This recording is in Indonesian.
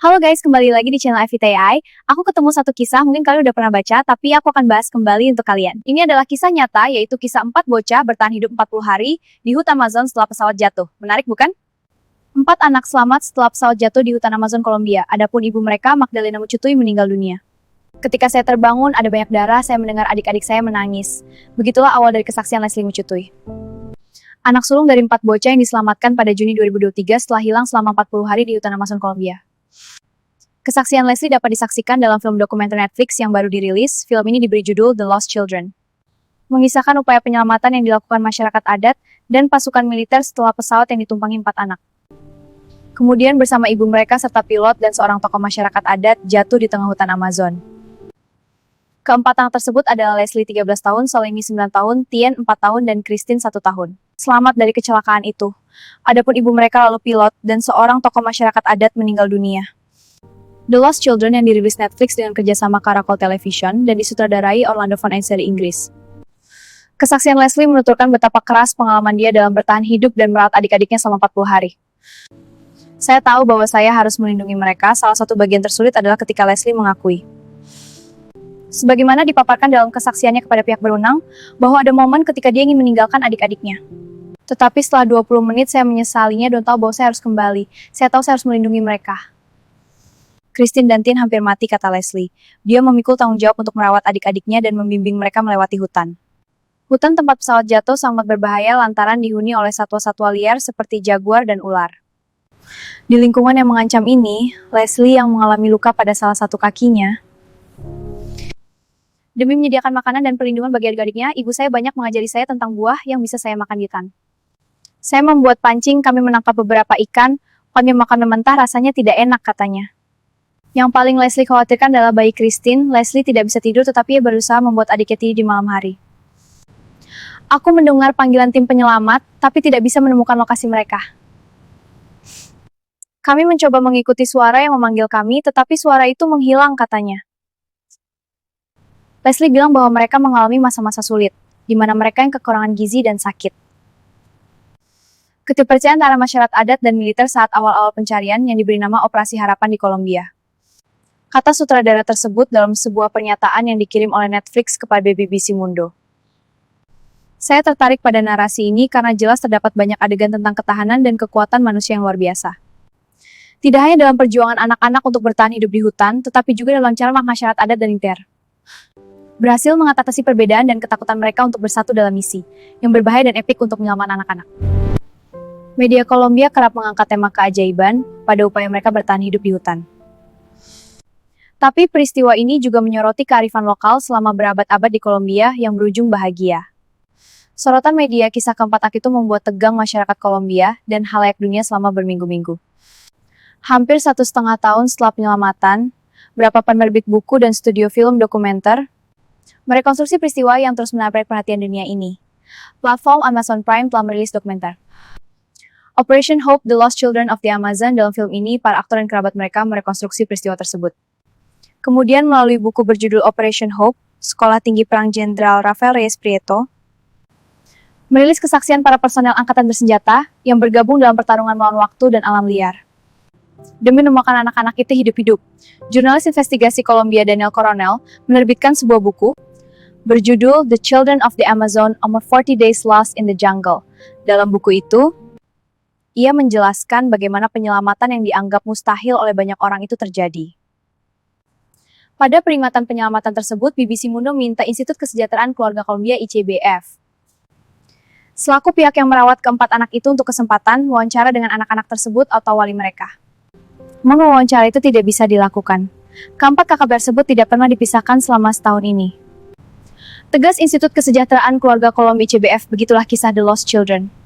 Halo guys, kembali lagi di channel FITI. Aku ketemu satu kisah, mungkin kalian udah pernah baca, tapi aku akan bahas kembali untuk kalian. Ini adalah kisah nyata, yaitu kisah 4 bocah bertahan hidup 40 hari di hutan Amazon setelah pesawat jatuh. Menarik bukan? 4 anak selamat setelah pesawat jatuh di hutan Amazon Kolombia. Adapun ibu mereka, Magdalena Mucutui, meninggal dunia. Ketika saya terbangun, ada banyak darah, saya mendengar adik-adik saya menangis. Begitulah awal dari kesaksian Leslie Mucutui. Anak sulung dari 4 bocah yang diselamatkan pada Juni 2023 setelah hilang selama 40 hari di hutan Amazon Kolombia. Kesaksian Leslie dapat disaksikan dalam film dokumenter Netflix yang baru dirilis. Film ini diberi judul The Lost Children. Mengisahkan upaya penyelamatan yang dilakukan masyarakat adat dan pasukan militer setelah pesawat yang ditumpangi 4 anak. Kemudian bersama ibu mereka serta pilot dan seorang tokoh masyarakat adat jatuh di tengah hutan Amazon. Keempat anak tersebut adalah Leslie 13 tahun, Solemi 9 tahun, Tien 4 tahun, dan Christine 1 tahun. Selamat dari kecelakaan itu. Adapun ibu mereka lalu pilot dan seorang tokoh masyarakat adat meninggal dunia. The Lost Children yang dirilis Netflix dengan kerjasama Caracol Television dan disutradarai Orlando Von Eins dari Inggris. Kesaksian Leslie menuturkan betapa keras pengalaman dia dalam bertahan hidup dan merawat adik-adiknya selama 40 hari. Saya tahu bahwa saya harus melindungi mereka, salah satu bagian tersulit adalah ketika Leslie mengakui. Sebagaimana dipaparkan dalam kesaksiannya kepada pihak berwenang, bahwa ada momen ketika dia ingin meninggalkan adik-adiknya. Tetapi setelah 20 menit saya menyesalinya dan tahu bahwa saya harus kembali. Saya tahu saya harus melindungi mereka. Christine dan Tien hampir mati, kata Leslie. Dia memikul tanggung jawab untuk merawat adik-adiknya dan membimbing mereka melewati hutan. Hutan tempat pesawat jatuh sangat berbahaya lantaran dihuni oleh satwa-satwa liar seperti jaguar dan ular. Di lingkungan yang mengancam ini, Leslie yang mengalami luka pada salah satu kakinya. Demi menyediakan makanan dan perlindungan bagi adik-adiknya, ibu saya banyak mengajari saya tentang buah yang bisa saya makan di hutan. Saya membuat pancing, kami menangkap beberapa ikan, kami makan mentah rasanya tidak enak, katanya. Yang paling Leslie khawatirkan adalah bayi Christine. Leslie tidak bisa tidur tetapi ia berusaha membuat adiknya tidur di malam hari. Aku mendengar panggilan tim penyelamat, tapi tidak bisa menemukan lokasi mereka. Kami mencoba mengikuti suara yang memanggil kami, tetapi suara itu menghilang, katanya. Leslie bilang bahwa mereka mengalami masa-masa sulit, di mana mereka yang kekurangan gizi dan sakit. Ketidakpercayaan antara masyarakat adat dan militer saat awal-awal pencarian yang diberi nama Operasi Harapan di Kolombia. Kata sutradara tersebut dalam sebuah pernyataan yang dikirim oleh Netflix kepada BBC Mundo. Saya tertarik pada narasi ini karena jelas terdapat banyak adegan tentang ketahanan dan kekuatan manusia yang luar biasa. Tidak hanya dalam perjuangan anak-anak untuk bertahan hidup di hutan, tetapi juga dalam cara masyarakat adat dan militer. Berhasil mengatasi perbedaan dan ketakutan mereka untuk bersatu dalam misi, yang berbahaya dan epik untuk menyelamatkan anak-anak. Media Kolombia kerap mengangkat tema keajaiban pada upaya mereka bertahan hidup di hutan. Tapi peristiwa ini juga menyoroti kearifan lokal selama berabad-abad di Kolombia yang berujung bahagia. Sorotan media kisah keempat anak itu membuat tegang masyarakat Kolombia dan halayak dunia selama berminggu-minggu. Hampir 1,5 tahun setelah penyelamatan, beberapa penerbit buku dan studio film dokumenter merekonstruksi peristiwa yang terus menarik perhatian dunia ini. Platform Amazon Prime telah merilis dokumenter Operation Hope: The Lost Children of the Amazon. Dalam film ini, para aktor dan kerabat mereka merekonstruksi peristiwa tersebut. Kemudian melalui buku berjudul Operation Hope, Sekolah Tinggi Perang Jenderal Rafael Reyes Prieto merilis kesaksian para personel angkatan bersenjata yang bergabung dalam pertarungan melawan waktu dan alam liar. Demi menemukan anak-anak itu hidup-hidup, jurnalis investigasi Kolombia Daniel Coronel menerbitkan sebuah buku berjudul The Children of the Amazon: Almost 40 Days Lost in the Jungle. Dalam buku itu, ia menjelaskan bagaimana penyelamatan yang dianggap mustahil oleh banyak orang itu terjadi. Pada peringatan penyelamatan tersebut, BBC Mundo minta Institut Kesejahteraan Keluarga Kolombia (ICBF) selaku pihak yang merawat keempat anak itu untuk kesempatan wawancara dengan anak-anak tersebut atau wali mereka. Wawancara itu tidak bisa dilakukan. Keempat kakak tersebut tidak pernah dipisahkan selama setahun ini. Tegas Institut Kesejahteraan Keluarga Kolombia (ICBF), begitulah kisah The Lost Children.